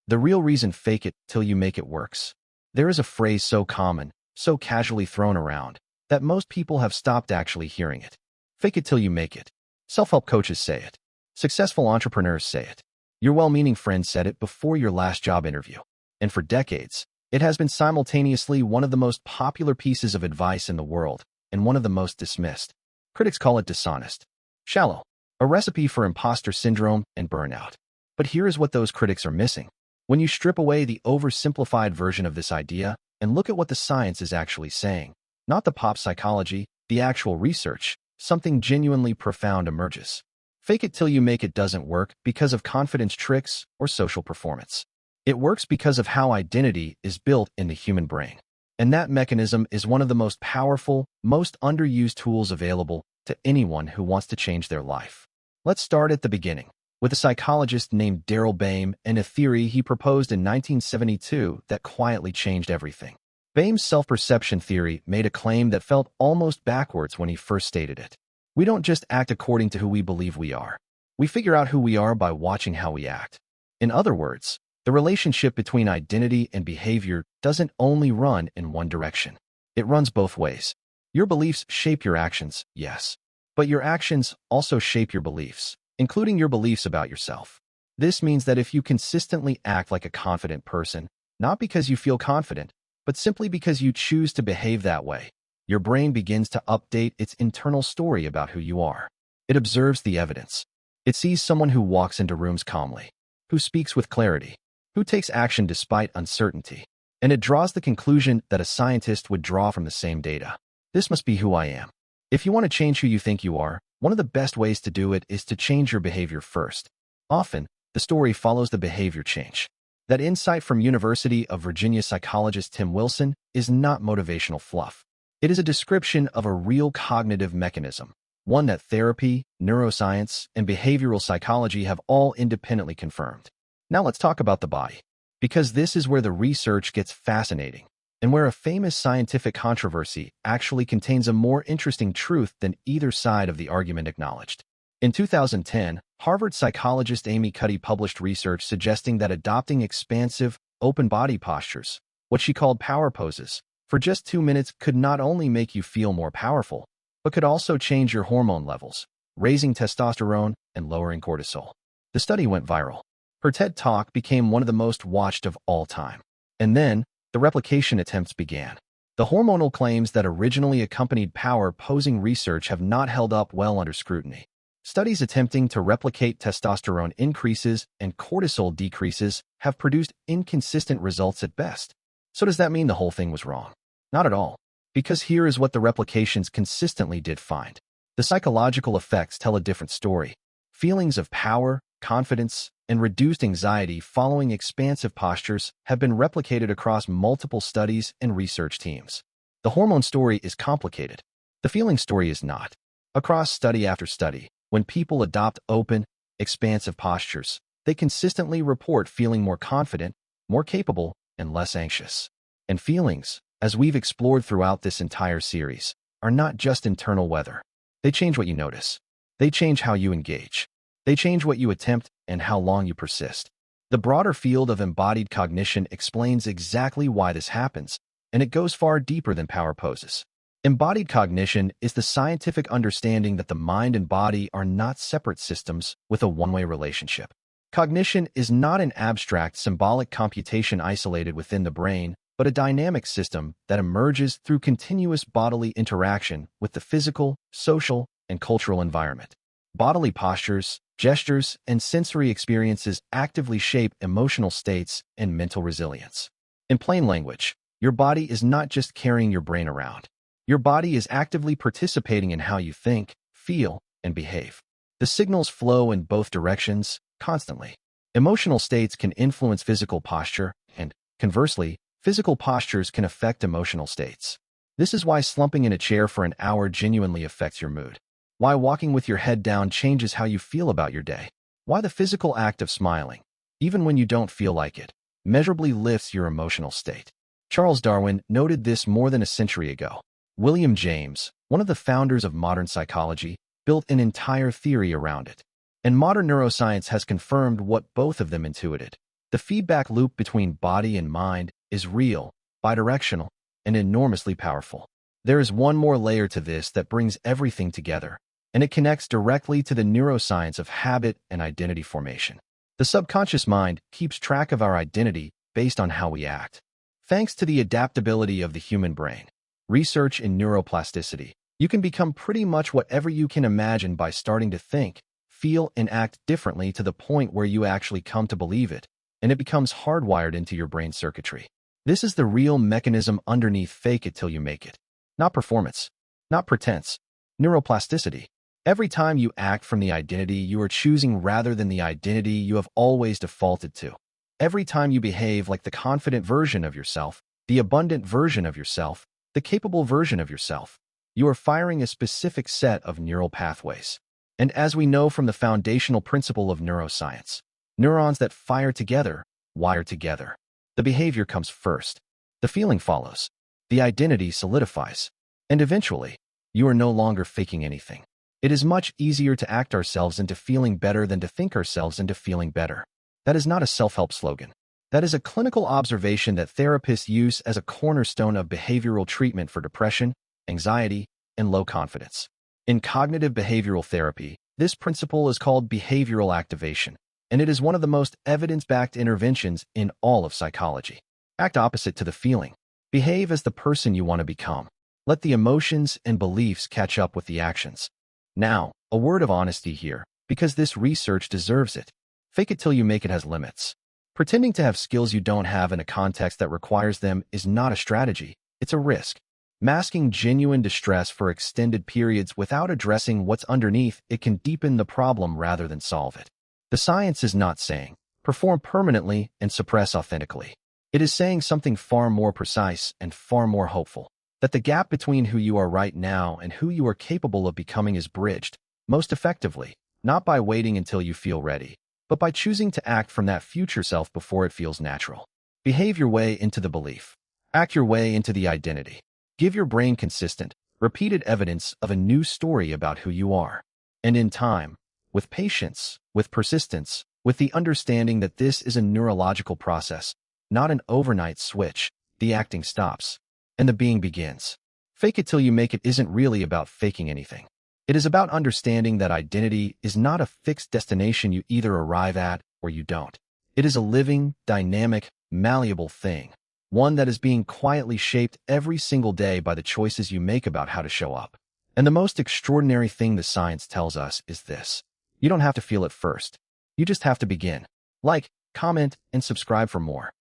The real reason fake it till you make it works. There is a phrase so common, so casually thrown around, that most people have stopped actually hearing it. Fake it till you make it. Self-help coaches say it. Successful entrepreneurs say it. Your well-meaning friend said it before your last job interview. And for decades, it has been simultaneously one of the most popular pieces of advice in the world and one of the most dismissed. Critics call it dishonest, shallow, a recipe for imposter syndrome and burnout. But here is what those critics are missing. When you strip away the oversimplified version of this idea and look at what the science is actually saying, not the pop psychology, the actual research, something genuinely profound emerges. Fake it till you make it doesn't work because of confidence tricks or social performance. It works because of how identity is built in the human brain. And that mechanism is one of the most powerful, most underused tools available to anyone who wants to change their life. Let's start at the beginning, with a psychologist named Daryl Boehm and a theory he proposed in 1972 that quietly changed everything. Boehm's self-perception theory made a claim that felt almost backwards when he first stated it. We don't just act according to who we believe we are. We figure out who we are by watching how we act. In other words, the relationship between identity and behavior doesn't only run in one direction. It runs both ways. Your beliefs shape your actions, yes. But your actions also shape your beliefs, including your beliefs about yourself. This means that if you consistently act like a confident person, not because you feel confident, but simply because you choose to behave that way, your brain begins to update its internal story about who you are. It observes the evidence. It sees someone who walks into rooms calmly, who speaks with clarity, who takes action despite uncertainty, and it draws the conclusion that a scientist would draw from the same data. This must be who I am. If you want to change who you think you are, one of the best ways to do it is to change your behavior first. Often, the story follows the behavior change. That insight from University of Virginia psychologist Tim Wilson is not motivational fluff. It is a description of a real cognitive mechanism, one that therapy, neuroscience, and behavioral psychology have all independently confirmed. Now let's talk about the body, because this is where the research gets fascinating, and where a famous scientific controversy actually contains a more interesting truth than either side of the argument acknowledged. In 2010, Harvard psychologist Amy Cuddy published research suggesting that adopting expansive, open body postures, what she called power poses, for just 2 minutes could not only make you feel more powerful, but could also change your hormone levels, raising testosterone and lowering cortisol. The study went viral. Her TED Talk became one of the most watched of all time. And then, the replication attempts began. The hormonal claims that originally accompanied power posing research have not held up well under scrutiny. Studies attempting to replicate testosterone increases and cortisol decreases have produced inconsistent results at best. So does that mean the whole thing was wrong? Not at all. Because here is what the replications consistently did find. The psychological effects tell a different story. Feelings of power, confidence, and reduced anxiety following expansive postures have been replicated across multiple studies and research teams. The hormone story is complicated. The feeling story is not. Across study after study, when people adopt open, expansive postures, they consistently report feeling more confident, more capable, and less anxious. And feelings, as we've explored throughout this entire series, are not just internal weather. They change what you notice. They change how you engage. They change what you attempt and how long you persist. The broader field of embodied cognition explains exactly why this happens, and it goes far deeper than power poses. Embodied cognition is the scientific understanding that the mind and body are not separate systems with a one-way relationship. Cognition is not an abstract symbolic computation isolated within the brain, but a dynamic system that emerges through continuous bodily interaction with the physical, social, and cultural environment. Bodily postures, gestures, and sensory experiences actively shape emotional states and mental resilience. In plain language, your body is not just carrying your brain around. Your body is actively participating in how you think, feel, and behave. The signals flow in both directions, constantly. Emotional states can influence physical posture, and, conversely, physical postures can affect emotional states. This is why slumping in a chair for an hour genuinely affects your mood. Why walking with your head down changes how you feel about your day. Why the physical act of smiling, even when you don't feel like it, measurably lifts your emotional state. Charles Darwin noted this more than a century ago. William James, one of the founders of modern psychology, built an entire theory around it. And modern neuroscience has confirmed what both of them intuited. The feedback loop between body and mind is real, bidirectional, and enormously powerful. There is one more layer to this that brings everything together, and it connects directly to the neuroscience of habit and identity formation. The subconscious mind keeps track of our identity based on how we act. Thanks to the adaptability of the human brain, research in neuroplasticity, you can become pretty much whatever you can imagine by starting to think, feel, and act differently to the point where you actually come to believe it, and it becomes hardwired into your brain circuitry. This is the real mechanism underneath fake it till you make it. Not performance, not pretense, neuroplasticity. Every time you act from the identity you are choosing rather than the identity you have always defaulted to. Every time you behave like the confident version of yourself, the abundant version of yourself, the capable version of yourself, you are firing a specific set of neural pathways. And as we know from the foundational principle of neuroscience, neurons that fire together, wire together. The behavior comes first. The feeling follows. The identity solidifies. And eventually, you are no longer faking anything. It is much easier to act ourselves into feeling better than to think ourselves into feeling better. That is not a self-help slogan. That is a clinical observation that therapists use as a cornerstone of behavioral treatment for depression, anxiety, and low confidence. In cognitive behavioral therapy, this principle is called behavioral activation, and it is one of the most evidence-backed interventions in all of psychology. Act opposite to the feeling. Behave as the person you want to become. Let the emotions and beliefs catch up with the actions. Now, a word of honesty here, because this research deserves it. Fake it till you make it has limits. Pretending to have skills you don't have in a context that requires them is not a strategy, it's a risk. Masking genuine distress for extended periods without addressing what's underneath it can deepen the problem rather than solve it. The science is not saying, perform permanently and suppress authentically. It is saying something far more precise and far more hopeful. That the gap between who you are right now and who you are capable of becoming is bridged, most effectively, not by waiting until you feel ready, but by choosing to act from that future self before it feels natural. Behave your way into the belief. Act your way into the identity. Give your brain consistent, repeated evidence of a new story about who you are. And in time, with patience, with persistence, with the understanding that this is a neurological process, not an overnight switch, the acting stops. And the being begins. Fake it till you make it isn't really about faking anything. It is about understanding that identity is not a fixed destination you either arrive at or you don't. It is a living, dynamic, malleable thing. One that is being quietly shaped every single day by the choices you make about how to show up. And the most extraordinary thing the science tells us is this. You don't have to feel it first. You just have to begin. Like, comment, and subscribe for more.